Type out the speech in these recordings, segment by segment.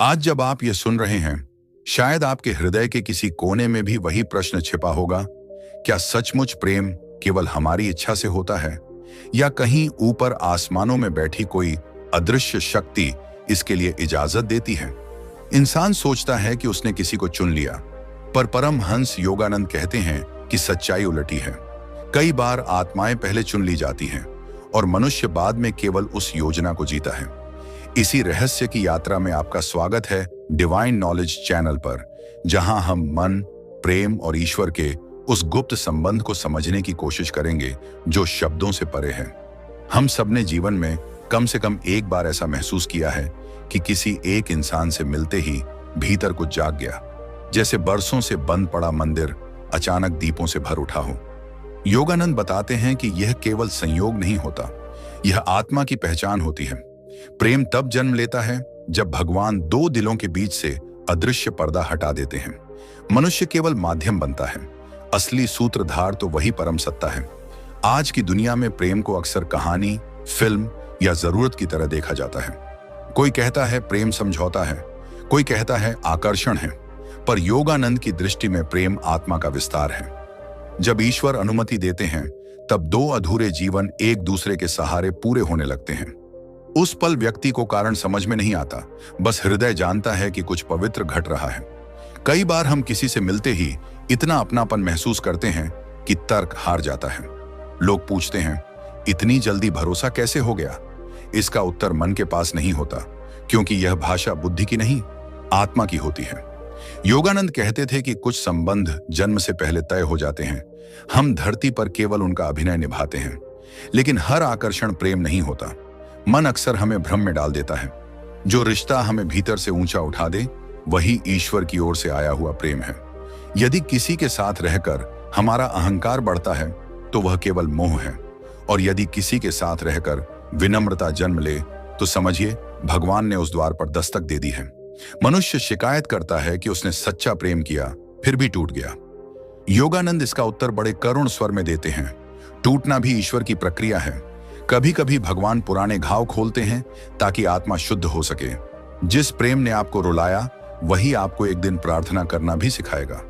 आज जब आप ये सुन रहे हैं, शायद आपके हृदय के किसी कोने में भी वही प्रश्न छिपा होगा। क्या सचमुच प्रेम केवल हमारी इच्छा से होता है, या कहीं ऊपर आसमानों में बैठी कोई अदृश्य शक्ति इसके लिए इजाजत देती है? इंसान सोचता है कि उसने किसी को चुन लिया, पर परमहंस योगानंद कहते हैं कि सच्चाई उलटी है। कई बार आत्माएं पहले चुन ली जाती हैं और मनुष्य बाद में केवल उस योजना को जीता है। इसी रहस्य की यात्रा में आपका स्वागत है डिवाइन नॉलेज चैनल पर, जहां हम मन, प्रेम और ईश्वर के उस गुप्त संबंध को समझने की कोशिश करेंगे जो शब्दों से परे है। हम सबने जीवन में कम से कम एक बार ऐसा महसूस किया है कि किसी एक इंसान से मिलते ही भीतर कुछ जाग गया, जैसे बरसों से बंद पड़ा मंदिर अचानक दीपों से भर उठा हो। योगानंद बताते हैं कि यह केवल संयोग नहीं होता, यह आत्मा की पहचान होती है। प्रेम तब जन्म लेता है जब भगवान दो दिलों के बीच से अदृश्य पर्दा हटा देते हैं। मनुष्य केवल माध्यम बनता है, असली सूत्रधार तो वही परम सत्ता है। आज की दुनिया में प्रेम को अक्सर कहानी, फिल्म या जरूरत की तरह देखा जाता है। कोई कहता है प्रेम समझौता है, कोई कहता है आकर्षण है, पर योगानंद की दृष्टि में प्रेम आत्मा का विस्तार है। जब ईश्वर अनुमति देते हैं, तब दो अधूरे जीवन एक दूसरे के सहारे पूरे होने लगते हैं। उस पल व्यक्ति को कारण समझ में नहीं आता, बस हृदय जानता है कि कुछ पवित्र घट रहा है। कई बार हम किसी से मिलते ही इतना अपनापन महसूस करते हैं कि तर्क हार जाता है। लोग पूछते हैं, इतनी जल्दी भरोसा कैसे हो गया? इसका उत्तर मन के पास नहीं होता, क्योंकि यह भाषा बुद्धि की नहीं, आत्मा की होती है। योगानंद कहते थे कि कुछ संबंध जन्म से पहले तय हो जाते हैं। हम धरती पर केवल उनका अभिनय निभाते हैं, लेकिन हर आकर्षण प्रेम नहीं होता। मन अक्सर हमें भ्रम में डाल देता है। जो रिश्ता हमें भीतर से ऊंचा उठा दे, वही ईश्वर की ओर से आया हुआ प्रेम है। यदि किसी के साथ रहकर हमारा अहंकार बढ़ता है, तो वह केवल मोह है, और यदि किसी के साथ रहकर विनम्रता जन्म ले, तो समझिए भगवान ने उस द्वार पर दस्तक दे दी है। मनुष्य शिकायत करता है कि उसने सच्चा प्रेम किया, फिर भी टूट गया। योगानंद इसका उत्तर बड़े करुण स्वर में देते हैं। टूटना भी ईश्वर की प्रक्रिया है। कभी कभी भगवान पुराने घाव खोलते हैं ताकि आत्मा शुद्ध हो सके। जिस प्रेम ने आपको रुलाया, वही आपको एक दिन प्रार्थना करना भी सिखाएगा।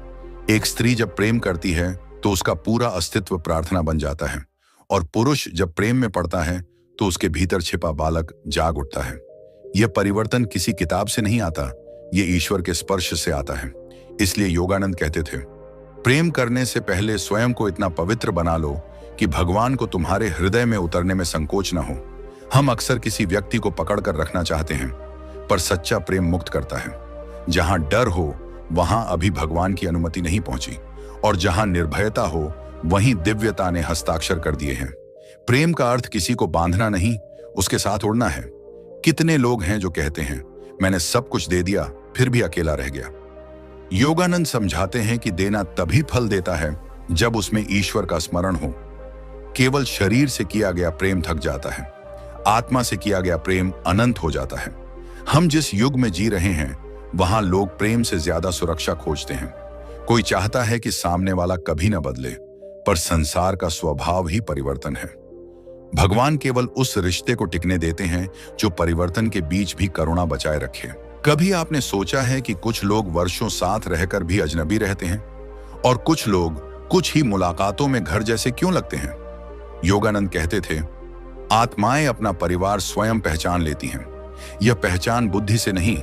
एक स्त्री जब प्रेम करती है तो उसका पूरा अस्तित्व प्रार्थना बन जाता है, और पुरुष जब प्रेम में पड़ता है तो उसके भीतर छिपा बालक जाग उठता है। यह परिवर्तन किसी किताब से नहीं आता, यह ईश्वर के स्पर्श से आता है। इसलिए योगानंद कहते थे, प्रेम करने से पहले स्वयं को इतना पवित्र बना लो कि भगवान को तुम्हारे हृदय में उतरने में संकोच न हो। हम अक्सर किसी व्यक्ति को पकड़ कर रखना चाहते हैं, पर सच्चा प्रेम मुक्त करता है। जहां डर हो, वहां अभी भगवान की अनुमति नहीं पहुंची, और जहां निर्भयता हो, वहीं दिव्यता ने हस्ताक्षर कर दिए हैं। प्रेम का अर्थ किसी को बांधना नहीं, उसके साथ उड़ना है। कितने लोग हैं जो कहते हैं, मैंने सब कुछ दे दिया, फिर भी अकेला रह गया। योगानंद समझाते हैं कि देना तभी फल देता है जब उसमें ईश्वर का स्मरण हो। केवल शरीर से किया गया प्रेम थक जाता है, आत्मा से किया गया प्रेम अनंत हो जाता है। हम जिस युग में जी रहे हैं, वहां लोग प्रेम से ज्यादा सुरक्षा खोजते हैं। कोई चाहता है कि सामने वाला कभी न बदले, पर संसार का स्वभाव ही परिवर्तन है। भगवान केवल उस रिश्ते को टिकने देते हैं जो परिवर्तन के बीच भी करुणा बचाए रखे। कभी आपने सोचा है कि कुछ लोग वर्षों साथ रहकर भी अजनबी रहते हैं, और कुछ लोग कुछ ही मुलाकातों में घर जैसे क्यों लगते हैं? योगानंद कहते थे, आत्माएं अपना परिवार स्वयं पहचान लेती हैं। यह पहचान बुद्धि से नहीं,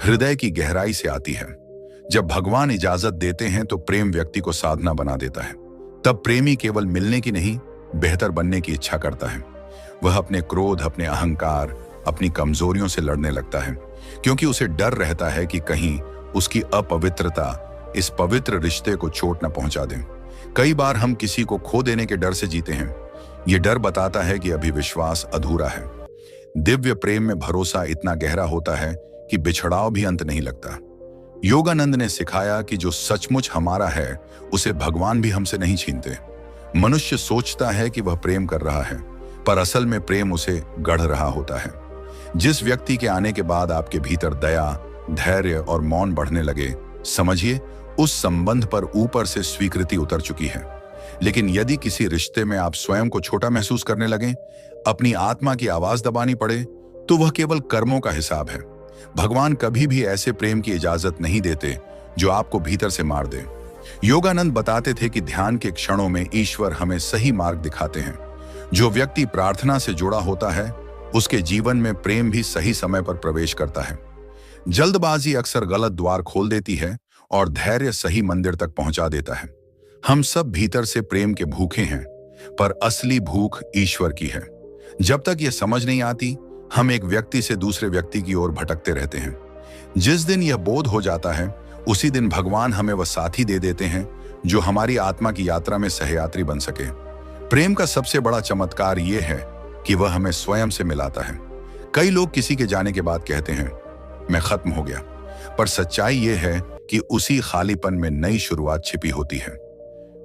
हृदय की गहराई से आती है। जब भगवान इजाजत देते हैं तो प्रेम व्यक्ति को साधना बना देता है। तब प्रेमी केवल मिलने की नहीं, बेहतर बनने की इच्छा करता है। वह अपने क्रोध, अपने अहंकार, अपनी कमजोरियों से लड़ने लगता है, क्योंकि उसे डर रहता है कि कहीं उसकी अपवित्रता इस पवित्र रिश्ते को चोट न पहुंचा दे। कई बार हम किसी को खो देने के डर से जीते हैं। यह डर बताता है कि अभी विश्वास अधूरा है। दिव्य प्रेम में भरोसा इतना गहरा होता है कि बिछड़ाव भी अंत नहीं लगता। योगानंद ने सिखाया कि जो सचमुच हमारा है, उसे भगवान भी हमसे नहीं छीनते। मनुष्य सोचता है कि वह प्रेम कर रहा है, पर असल में प्रेम उसे गढ़ रहा होता है। जिस व्यक्ति के आने के बाद आपके भीतर दया, धैर्य और मौन बढ़ने लगे, समझिए उस संबंध पर ऊपर से स्वीकृति उतर चुकी है। लेकिन यदि किसी रिश्ते में आप स्वयं को छोटा महसूस करने लगें, अपनी आत्मा की आवाज दबानी पड़े, तो वह केवल कर्मों का हिसाब है। भगवान कभी भी ऐसे प्रेम की इजाजत नहीं देते जो आपको भीतर से मार दे। योगानंद बताते थे कि ध्यान के क्षणों में ईश्वर हमें सही मार्ग दिखाते हैं। जो व्यक्ति प्रार्थना से जुड़ा होता है उसके जीवन में प्रेम भी सही समय पर प्रवेश करता है। जल्दबाजी अक्सर गलत द्वार खोल देती है और धैर्य सही मंदिर तक पहुंचा देता है। हम सब भीतर से प्रेम के भूखे हैं, पर असली भूख ईश्वर की है। जब तक यह समझ नहीं आती, हम एक व्यक्ति से दूसरे व्यक्ति की ओर भटकते रहते हैं। जिस दिन यह बोध हो जाता है, उसी दिन भगवान हमें वह साथी दे देते हैं जो हमारी आत्मा की यात्रा में सहयात्री बन सके। प्रेम का सबसे बड़ा चमत्कार यह है कि वह हमें स्वयं से मिलाता है। कई लोग किसी के जाने के बाद कहते हैं, मैं खत्म हो गया, पर सच्चाई यह है कि उसी खालीपन में नई शुरुआत छिपी होती है।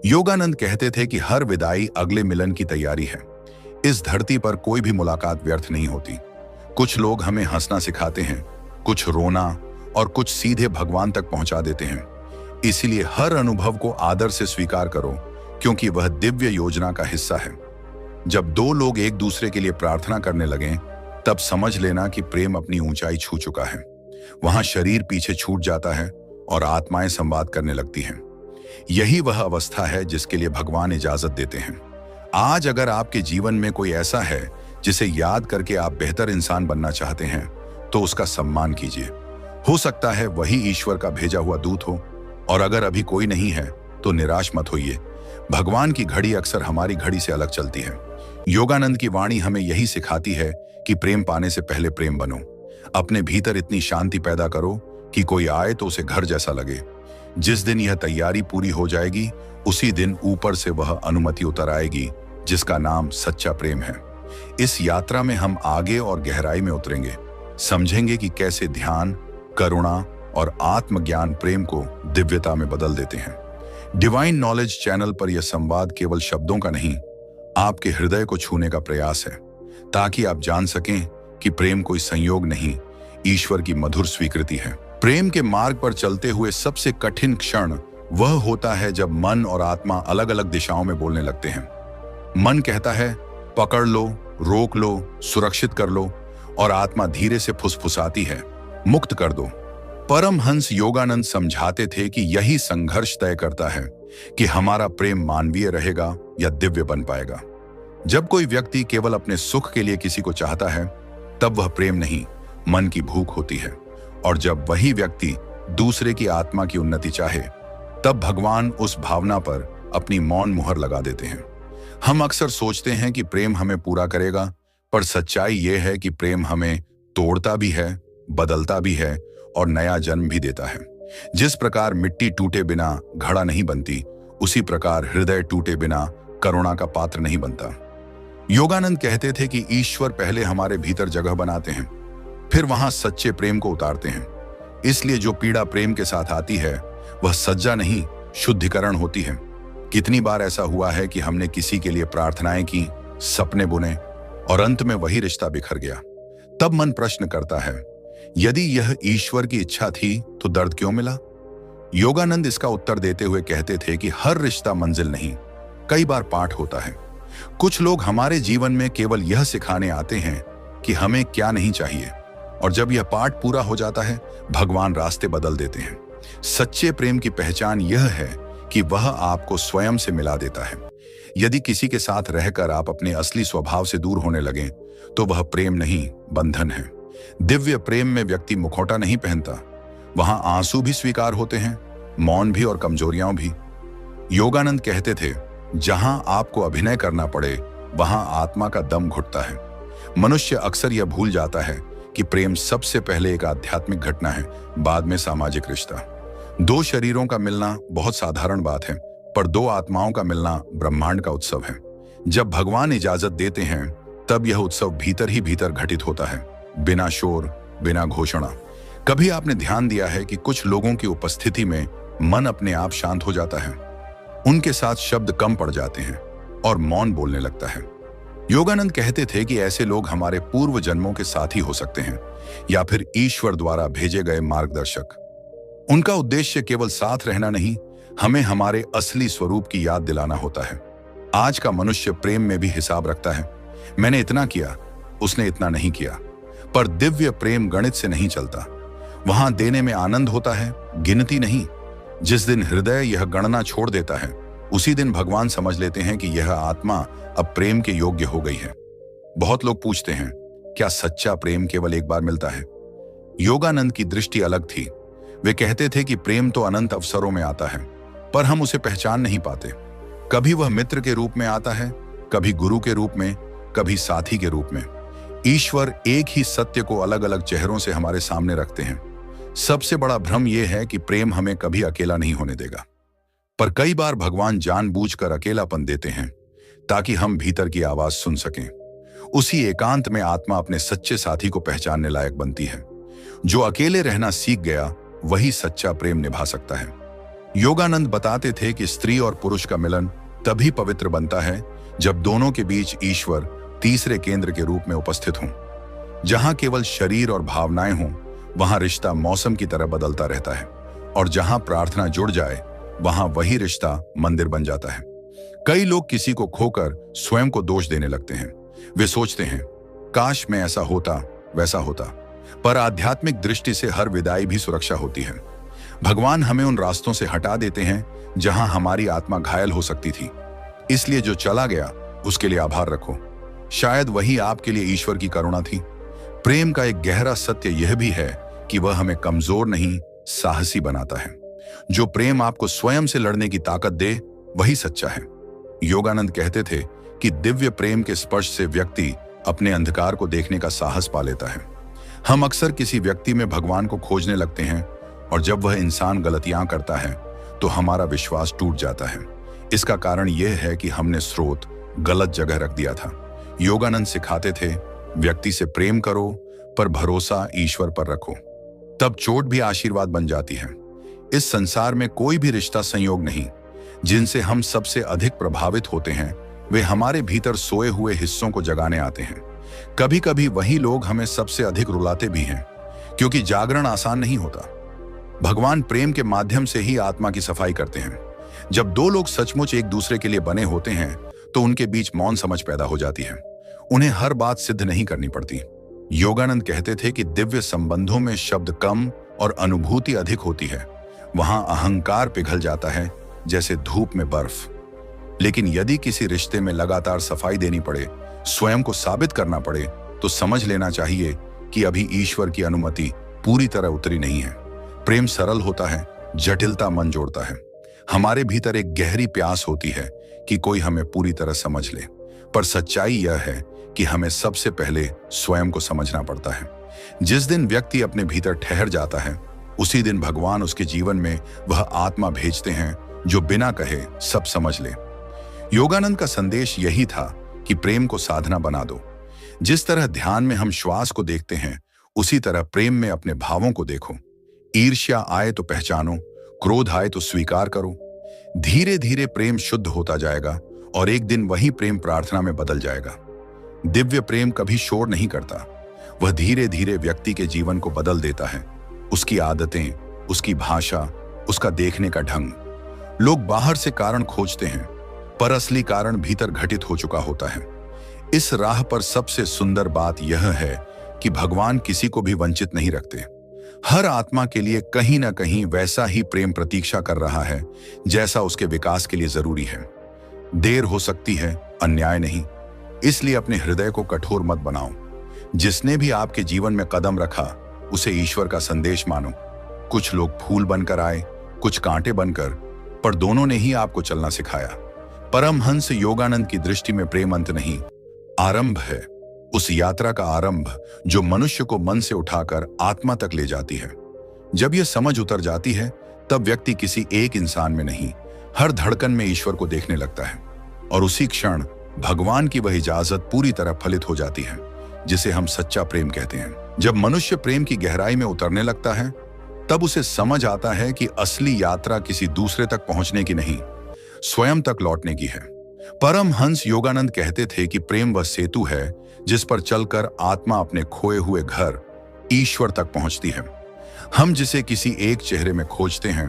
योगानंद कहते थे कि हर विदाई अगले मिलन की तैयारी है। इस धरती पर कोई भी मुलाकात व्यर्थ नहीं होती। कुछ लोग हमें हंसना सिखाते हैं, कुछ रोना और कुछ सीधे भगवान तक पहुंचा देते हैं। इसीलिए हर अनुभव को आदर से स्वीकार करो, क्योंकि वह दिव्य योजना का हिस्सा है। जब दो लोग एक दूसरे के लिए प्रार्थना करने लगें, तब समझ लेना कि प्रेम अपनी ऊंचाई छू चुका है। वहां शरीर पीछे छूट जाता है और आत्माएं संवाद करने लगती हैं। यही वह अवस्था है जिसके लिए भगवान इजाजत देते हैं। आज अगर आपके जीवन में कोई ऐसा है जिसे याद करके आप बेहतर इंसान बनना चाहते हैं, तो उसका सम्मान कीजिए। हो सकता है वही ईश्वर का भेजा हुआ दूत हो, और अगर अभी कोई नहीं है तो निराश मत होइए। भगवान की घड़ी अक्सर हमारी घड़ी से अलग चलती है। योगानंद की वाणी हमें यही सिखाती है कि प्रेम पाने से पहले प्रेम बनो। अपने भीतर इतनी शांति पैदा करो कि कोई आए तो उसे घर जैसा लगे। जिस दिन यह तैयारी पूरी हो जाएगी, उसी दिन ऊपर से वह अनुमति उतर आएगी जिसका नाम सच्चा प्रेम है। इस यात्रा में हम आगे और गहराई में उतरेंगे, समझेंगे कि कैसे ध्यान, करुणा और आत्मज्ञान प्रेम को दिव्यता में बदल देते हैं। डिवाइन नॉलेज चैनल पर यह संवाद केवल शब्दों का नहीं, आपके हृदय को छूने का प्रयास है, ताकि आप जान सकें कि प्रेम कोई संयोग नहीं, ईश्वर की मधुर स्वीकृति है। प्रेम के मार्ग पर चलते हुए सबसे कठिन क्षण वह होता है जब मन और आत्मा अलग अलग दिशाओं में बोलने लगते हैं। मन कहता है, पकड़ लो, रोक लो, सुरक्षित कर लो, और आत्मा धीरे से फुसफुसाती है, मुक्त कर दो। परमहंस योगानंद समझाते थे कि यही संघर्ष तय करता है कि हमारा प्रेम मानवीय रहेगा या दिव्य बन पाएगा। जब कोई व्यक्ति केवल अपने सुख के लिए किसी को चाहता है, तब वह प्रेम नहीं, मन की भूख होती है। और जब वही व्यक्ति दूसरे की आत्मा की उन्नति चाहे, तब भगवान उस भावना पर अपनी मौन मुहर लगा देते हैं। हम अक्सर सोचते हैं कि प्रेम हमें पूरा करेगा, पर सच्चाई यह है कि प्रेम हमें तोड़ता भी है, बदलता भी है और नया जन्म भी देता है। जिस प्रकार मिट्टी टूटे बिना घड़ा नहीं बनती, उसी प्रकार हृदय टूटे बिना करुणा का पात्र नहीं बनता। योगानंद कहते थे कि ईश्वर पहले हमारे भीतर जगह बनाते हैं, फिर वहां सच्चे प्रेम को उतारते हैं। इसलिए जो पीड़ा प्रेम के साथ आती है, वह सज्जा नहीं, शुद्धिकरण होती है। कितनी बार ऐसा हुआ है कि हमने किसी के लिए प्रार्थनाएं की, सपने बुने, और अंत में वही रिश्ता बिखर गया। तब मन प्रश्न करता है, यदि यह ईश्वर की इच्छा थी तो दर्द क्यों मिला? योगानंद इसका उत्तर देते हुए कहते थे कि हर रिश्ता मंजिल नहीं, कई बार पाठ होता है। कुछ लोग हमारे जीवन में केवल यह सिखाने आते हैं कि हमें क्या नहीं चाहिए, और जब यह पाठ पूरा हो जाता है, भगवान रास्ते बदल देते हैं। सच्चे प्रेम की पहचान यह है कि वह आपको स्वयं से मिला देता है। यदि किसी के साथ रहकर आप अपने असली स्वभाव से दूर होने लगें, तो वह प्रेम नहीं, बंधन है। दिव्य प्रेम में व्यक्ति मुखौटा नहीं पहनता, वहां आंसू भी स्वीकार होते हैं, मौन भी और कमजोरियां भी। योगानंद कहते थे, जहां आपको अभिनय करना पड़े, वहां आत्मा का दम घुटता है। मनुष्य अक्सर यह भूल जाता है कि प्रेम सबसे पहले एक आध्यात्मिक घटना है, बाद में सामाजिक रिश्ता। दो शरीरों का मिलना बहुत साधारण बात है, पर दो आत्माओं का मिलना ब्रह्मांड का उत्सव है। जब भगवान इजाजत देते हैं, तब यह उत्सव भीतर ही भीतर घटित होता है, बिना शोर, बिना घोषणा। कभी आपने ध्यान दिया है कि कुछ लोगों की उपस्थिति में मन अपने आप शांत हो जाता है, उनके साथ शब्द कम पड़ जाते हैं और मौन बोलने लगता है। योगानंद कहते थे कि ऐसे लोग हमारे पूर्व जन्मों के साथी हो सकते हैं, या फिर ईश्वर द्वारा भेजे गए मार्गदर्शक। उनका उद्देश्य केवल साथ रहना नहीं, हमें हमारे असली स्वरूप की याद दिलाना होता है। आज का मनुष्य प्रेम में भी हिसाब रखता है, मैंने इतना किया, उसने इतना नहीं किया। पर दिव्य प्रेम गणित से नहीं चलता, वहां देने में आनंद होता है, गिनती नहीं। जिस दिन हृदय यह गणना छोड़ देता है, उसी दिन भगवान समझ लेते हैं कि यह आत्मा अब प्रेम के योग्य हो गई है। बहुत लोग पूछते हैं, क्या सच्चा प्रेम केवल एक बार मिलता है? योगानंद की दृष्टि अलग थी। वे कहते थे कि प्रेम तो अनंत अवसरों में आता है, पर हम उसे पहचान नहीं पाते। कभी वह मित्र के रूप में आता है, कभी गुरु के रूप में, कभी साथी के रूप में। ईश्वर एक ही सत्य को अलग अलग चेहरों से हमारे सामने रखते हैं। सबसे बड़ा भ्रम यह है कि प्रेम हमें कभी अकेला नहीं होने देगा, पर कई बार भगवान जानबूझकर अकेलापन देते हैं ताकि हम भीतर की आवाज सुन सकें। उसी एकांत में आत्मा अपने सच्चे साथी को पहचानने लायक बनती है। जो अकेले रहना सीख गया, वही सच्चा प्रेम निभा सकता है। योगानंद बताते थे कि स्त्री और पुरुष का मिलन तभी पवित्र बनता है जब दोनों के बीच ईश्वर तीसरे केंद्र के रूप में उपस्थित हों। जहां केवल शरीर और भावनाएं हों, वहां रिश्ता मौसम की तरह बदलता रहता है, और जहां प्रार्थना जुड़ जाए, वहां वही रिश्ता मंदिर बन जाता है। कई लोग किसी को खोकर स्वयं को दोष देने लगते हैं। वे सोचते हैं, काश मैं ऐसा होता, वैसा होता। पर आध्यात्मिक दृष्टि से हर विदाई भी सुरक्षा होती है। भगवान हमें उन रास्तों से हटा देते हैं जहां हमारी आत्मा घायल हो सकती थी। इसलिए जो चला गया, उसके लिए आभार रखो। शायद वही आपके लिए ईश्वर की करुणा थी। प्रेम का एक गहरा सत्य यह भी है कि वह हमें कमजोर नहीं, साहसी बनाता है। जो प्रेम आपको स्वयं से लड़ने की ताकत दे, वही सच्चा है। योगानंद कहते थे कि दिव्य प्रेम के स्पर्श से व्यक्ति अपने अंधकार को देखने का साहस पा लेता है। हम अक्सर किसी व्यक्ति में भगवान को खोजने लगते हैं, और जब वह इंसान गलतियां करता है तो हमारा विश्वास टूट जाता है। इसका कारण यह है कि हमने स्रोत गलत जगह रख दिया था। योगानंद सिखाते थे, व्यक्ति से प्रेम करो, पर भरोसा ईश्वर पर रखो, तब चोट भी आशीर्वाद बन जाती है। इस संसार में कोई भी रिश्ता संयोग नहीं। जिनसे हम सबसे अधिक प्रभावित होते हैं, वे हमारे भीतर सोए हुए हिस्सों को जगाने आते हैं। कभी कभी वही लोग हमें सबसे अधिक रुलाते भी हैं, क्योंकि जागरण आसान नहीं होता। भगवान प्रेम के माध्यम से ही आत्मा की सफाई करते हैं। जब दो लोग सचमुच एक दूसरे के लिए बने होते हैं, तो उनके बीच मौन समझ पैदा हो जाती है। उन्हें हर बात सिद्ध नहीं करनी पड़ती। योगानंद कहते थे कि दिव्य संबंधों में शब्द कम और अनुभूति अधिक होती है। वहां अहंकार पिघल जाता है जैसे धूप में बर्फ। लेकिन यदि किसी रिश्ते में लगातार सफाई देनी पड़े, स्वयं को साबित करना पड़े, तो समझ लेना चाहिए कि अभी ईश्वर की अनुमति पूरी तरह उतरी नहीं है। प्रेम सरल होता है, जटिलता मन जोड़ता है। हमारे भीतर एक गहरी प्यास होती है कि कोई हमें पूरी तरह समझ ले, पर सच्चाई यह है कि हमें सबसे पहले स्वयं को समझना पड़ता है। जिस दिन व्यक्ति अपने भीतर ठहर जाता है, उसी दिन भगवान उसके जीवन में वह आत्मा भेजते हैं जो बिना कहे सब समझ ले। योगानंद का संदेश यही था कि प्रेम को साधना बना दो। जिस तरह ध्यान में हम श्वास को देखते हैं, उसी तरह प्रेम में अपने भावों को देखो। ईर्ष्या आए तो पहचानो, क्रोध आए तो स्वीकार करो। धीरे धीरे प्रेम शुद्ध होता जाएगा, और एक दिन वही प्रेम प्रार्थना में बदल जाएगा। दिव्य प्रेम कभी शोर नहीं करता। वह धीरे धीरे व्यक्ति के जीवन को बदल देता है। उसकी आदतें, उसकी भाषा, उसका देखने का ढंग। लोग बाहर से कारण खोजते हैं, पर असली कारण भीतर घटित हो चुका होता है। इस राह पर सबसे सुंदर बात यह है कि भगवान किसी को भी वंचित नहीं रखते। हर आत्मा के लिए कहीं ना कहीं वैसा ही प्रेम प्रतीक्षा कर रहा है जैसा उसके विकास के लिए जरूरी है। देर हो सकती है, अन्याय नहीं। इसलिए अपने हृदय को कठोर मत बनाओ। जिसने भी आपके जीवन में कदम रखा, उसे ईश्वर का संदेश मानो। कुछ लोग फूल बनकर आए, कुछ कांटे बनकर, पर दोनों ने ही आपको चलना सिखाया। परमहंस योगानंद की दृष्टि में प्रेम अंत नहीं, आरंभ है। उस यात्रा का आरंभ जो मनुष्य को मन से उठाकर आत्मा तक ले जाती है। जब यह समझ उतर जाती है, तब व्यक्ति किसी एक इंसान में नहीं, हर धड़कन में ईश्वर को देखने लगता है, और उसी क्षण भगवान की वह इजाजत पूरी तरह फलित हो जाती है जिसे हम सच्चा प्रेम कहते हैं। जब मनुष्य प्रेम की गहराई में उतरने लगता है, तब उसे समझ आता है कि असली यात्रा किसी दूसरे तक पहुंचने की नहीं, स्वयं तक लौटने की है। परमहंस योगानंद कहते थे कि प्रेम वह सेतु है जिस पर चलकर आत्मा अपने खोए हुए घर ईश्वर तक पहुंचती है। हम जिसे किसी एक चेहरे में खोजते हैं,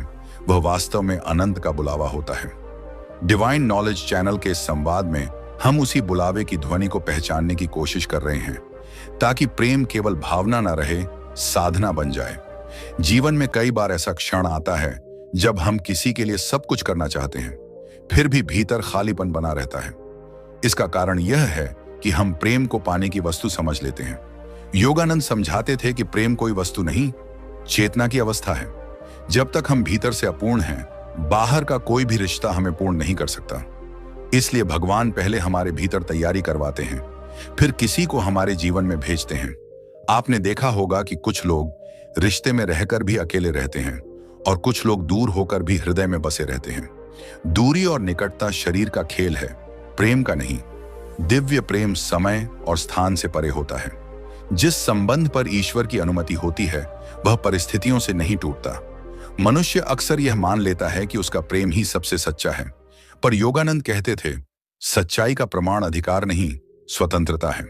वह वास्तव में अनंत का बुलावा होता है। डिवाइन नॉलेज चैनल के इस संवाद में हम उसी बुलावे की ध्वनि को पहचानने की कोशिश कर रहे हैं, ताकि प्रेम केवल भावना न रहे, साधना बन जाए। जीवन में कई बार ऐसा क्षण आता है जब हम किसी के लिए सब कुछ करना चाहते हैं, फिर भी भीतर खालीपन बना रहता है। इसका कारण यह है कि हम प्रेम को पाने की वस्तु समझ लेते हैं। योगानंद समझाते थे कि प्रेम कोई वस्तु नहीं, चेतना की अवस्था है। जब तक हम भीतर से अपूर्ण हैं, बाहर का कोई भी रिश्ता हमें पूर्ण नहीं कर सकता। इसलिए भगवान पहले हमारे भीतर तैयारी करवाते हैं, फिर किसी को हमारे जीवन में भेजते हैं। आपने देखा होगा कि कुछ लोग रिश्ते में रहकर भी अकेले रहते हैं और कुछ लोग दूर होकर भी हृदय में बसे रहते हैं। दूरी और निकटता शरीर का खेल है, प्रेम का नहीं। दिव्य प्रेम समय और स्थान से परे होता है। जिस संबंध पर ईश्वर की अनुमति होती है वह परिस्थितियों से नहीं टूटता। मनुष्य अक्सर यह मान लेता है कि उसका प्रेम ही सबसे सच्चा है, पर योगानंद कहते थे, सच्चाई का प्रमाण अधिकार नहीं, स्वतंत्रता है।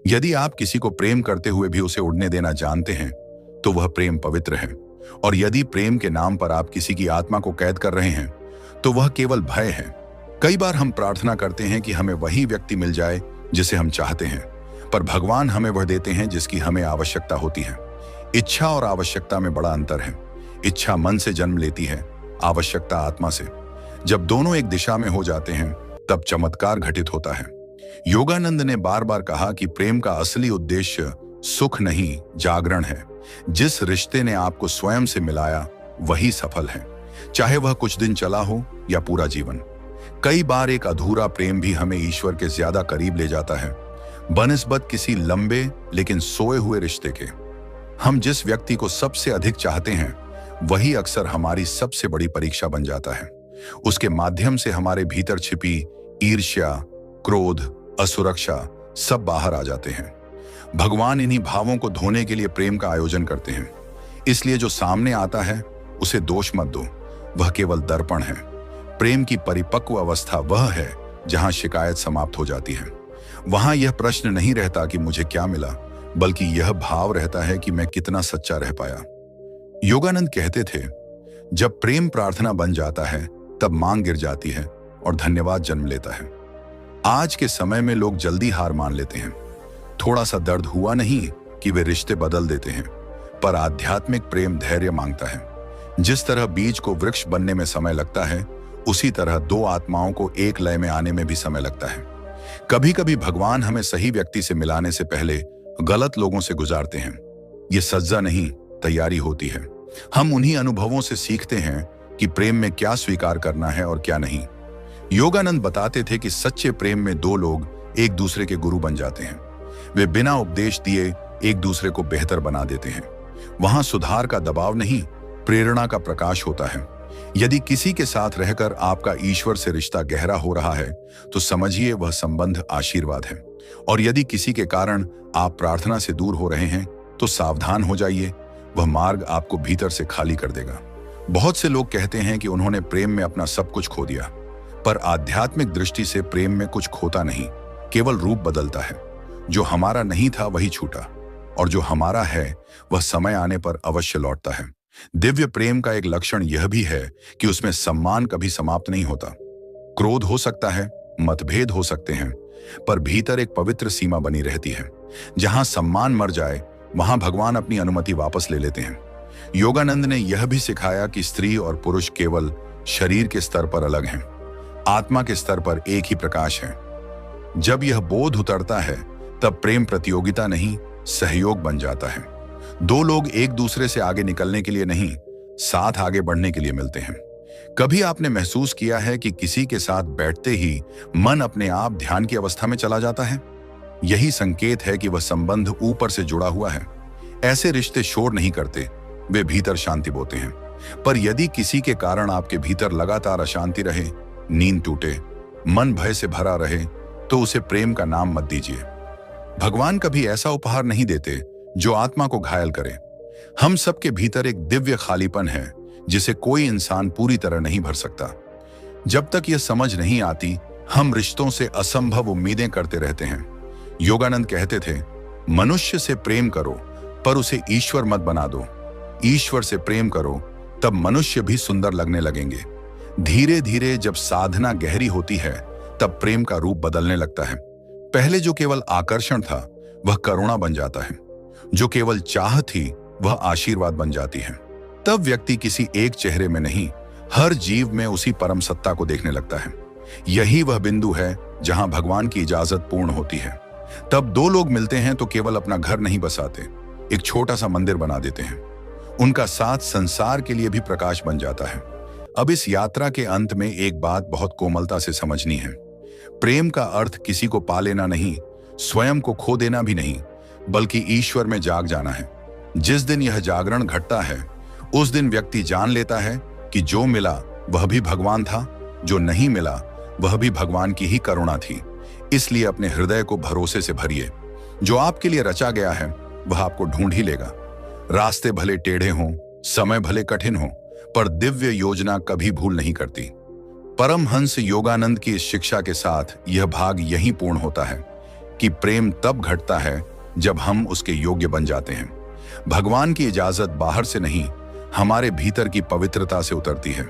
यदि आप किसी को प्रेम करते हुए भी उसे उड़ने देना जानते हैं तो वह प्रेम पवित्र है, और यदि प्रेम के नाम पर आप किसी की आत्मा को कैद कर रहे हैं तो वह केवल भय है। कई बार हम प्रार्थना करते हैं कि हमें वही व्यक्ति मिल जाए जिसे हम चाहते हैं, पर भगवान हमें वह देते हैं जिसकी हमें आवश्यकता होती है। इच्छा और आवश्यकता में बड़ा अंतर है। इच्छा मन से जन्म लेती है, आवश्यकता आत्मा से। जब दोनों एक दिशा में हो जाते हैं तब चमत्कार घटित होता है। योगानंद ने बार बार कहा कि प्रेम का असली उद्देश्य सुख नहीं, जागरण है। जिस रिश्ते ने आपको स्वयं से मिलाया वही सफल है, चाहे वह कुछ दिन चला हो या पूरा जीवन। कई बार एक अधूरा प्रेम भी हमें ईश्वर के ज्यादा करीब ले जाता है, बनिस्बत किसी लंबे लेकिन सोए हुए रिश्ते के। हम जिस व्यक्ति को सबसे अधिक चाहते हैं वही अक्सर हमारी सबसे बड़ी परीक्षा बन जाता है। उसके माध्यम से हमारे भीतर छिपी ईर्ष्या, क्रोध, असुरक्षा सब बाहर आ जाते हैं। भगवान इन्हीं भावों को धोने के लिए प्रेम का आयोजन करते हैं। इसलिए जो सामने आता है उसे दोष मत दो, वह केवल दर्पण है। प्रेम की परिपक्व अवस्था वह है जहां शिकायत समाप्त हो जाती है। वहां यह प्रश्न नहीं रहता कि मुझे क्या मिला, बल्कि यह भाव रहता है कि मैं कितना सच्चा रह पाया। योगानंद कहते थे, जब प्रेम प्रार्थना बन जाता है तब मांग गिर जाती है और धन्यवाद जन्म लेता है। आज के समय में लोग जल्दी हार मान लेते हैं। थोड़ा सा दर्द हुआ नहीं कि वे रिश्ते बदल देते हैं, पर आध्यात्मिक प्रेम धैर्य मांगता है। जिस तरह बीज को वृक्ष बनने में समय लगता है, उसी तरह दो आत्माओं को एक लय में आने में भी समय लगता है। कभी कभी भगवान हमें सही व्यक्ति से मिलाने से पहले गलत लोगों से गुजारते हैं। ये सज्जा नहीं, तैयारी होती है। हम उन्हीं अनुभवों से सीखते हैं कि प्रेम में क्या स्वीकार करना है और क्या नहीं। योगानंद बताते थे कि सच्चे प्रेम में दो लोग एक दूसरे के गुरु बन जाते हैं। वे बिना उपदेश दिए एक दूसरे को बेहतर बना देते हैं। वहां सुधार का दबाव नहीं, प्रेरणा का प्रकाश होता है। यदि किसी के साथ रहकर आपका ईश्वर से रिश्ता गहरा हो रहा है तो समझिए वह संबंध आशीर्वाद है, और यदि किसी के कारण आप प्रार्थना से दूर हो रहे हैं तो सावधान हो जाइए, वह मार्ग आपको भीतर से खाली कर देगा। बहुत से लोग कहते हैं कि उन्होंने प्रेम में अपना सब कुछ खो दिया, पर आध्यात्मिक दृष्टि से प्रेम में कुछ खोता नहीं, केवल रूप बदलता है। जो हमारा नहीं था वही छूटा, और जो हमारा है वह समय आने पर अवश्य लौटता है। दिव्य प्रेम का एक लक्षण यह भी है कि उसमें सम्मान कभी समाप्त नहीं होता। क्रोध हो सकता है, मतभेद हो सकते हैं, पर भीतर एक पवित्र सीमा बनी रहती है। जहां सम्मान मर जाए वहां भगवान अपनी अनुमति वापस ले लेते हैं। योगानंद ने यह भी सिखाया कि स्त्री और पुरुष केवल शरीर के स्तर पर अलग हैं, आत्मा के स्तर पर एक ही प्रकाश है। जब यह बोध उतरता है तब प्रेम प्रतियोगिता नहीं, सहयोग बन जाता है। दो लोग एक दूसरे से आगे निकलने के लिए नहीं, साथ आगे बढ़ने के लिए मिलते हैं। कभी आपने महसूस किया है कि किसी के साथ बैठते ही मन अपने आप ध्यान की अवस्था में चला जाता है? यही संकेत है कि वह संबंध ऊपर से जुड़ा हुआ है। ऐसे रिश्ते शोर नहीं करते, वे भीतर शांति बोते हैं। पर यदि किसी के कारण आपके भीतर लगातार अशांति रहे, नींद टूटे, मन भय से भरा रहे, तो उसे प्रेम का नाम मत दीजिए। भगवान कभी ऐसा उपहार नहीं देते जो आत्मा को घायल करे। हम सबके भीतर एक दिव्य खालीपन है जिसे कोई इंसान पूरी तरह नहीं भर सकता। जब तक यह समझ नहीं आती, हम रिश्तों से असंभव उम्मीदें करते रहते हैं। योगानंद कहते थे, मनुष्य से प्रेम करो पर उसे ईश्वर मत बना दो। ईश्वर से प्रेम करो तब मनुष्य भी सुंदर लगने लगेंगे। धीरे धीरे जब साधना गहरी होती है तब प्रेम का रूप बदलने लगता है। पहले जो केवल आकर्षण था वह करुणा बन जाता है, जो केवल चाह थी वह आशीर्वाद बन जाती है। तब व्यक्ति किसी एक चेहरे में नहीं, हर जीव में उसी परम सत्ता को देखने लगता है। यही वह बिंदु है जहां भगवान की इजाजत पूर्ण होती है। तब दो लोग मिलते हैं तो केवल अपना घर नहीं बसाते, एक छोटा सा मंदिर बना देते हैं। उनका साथ संसार के लिए भी प्रकाश बन जाता है। अब इस यात्रा के अंत में एक बात बहुत कोमलता से समझनी है। प्रेम का अर्थ किसी को पा लेना नहीं, स्वयं को खो देना भी नहीं, बल्कि ईश्वर में जाग जाना है। जिस दिन यह जागरण घटता है, उस दिन व्यक्ति जान लेता है कि जो मिला वह भी भगवान था, जो नहीं मिला वह भी भगवान की ही करुणा थी। इसलिए अपने हृदय को भरोसे से भरिए। जो आपके लिए रचा गया है वह आपको ढूंढ ही लेगा। रास्ते भले टेढ़े हों, समय भले कठिन हो, पर दिव्य योजना कभी भूल नहीं करती। परमहंस योगानंद की इस शिक्षा के साथ यह भाग यहीं पूर्ण होता है कि प्रेम तब घटता है जब हम उसके योग्य बन जाते हैं। भगवान की इजाजत बाहर से नहीं, हमारे भीतर की पवित्रता से उतरती है।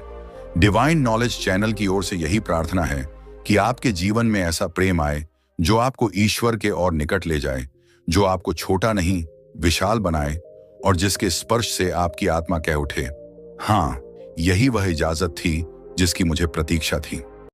डिवाइन नॉलेज चैनल की ओर से यही प्रार्थना है कि आपके जीवन में ऐसा प्रेम आए जो आपको ईश्वर के और निकट ले जाए, जो आपको छोटा नहीं विशाल बनाए और जिसके स्पर्श से आपकी आत्मा कह उठे, हाँ, यही वह इजाजत थी जिसकी मुझे प्रतीक्षा थी।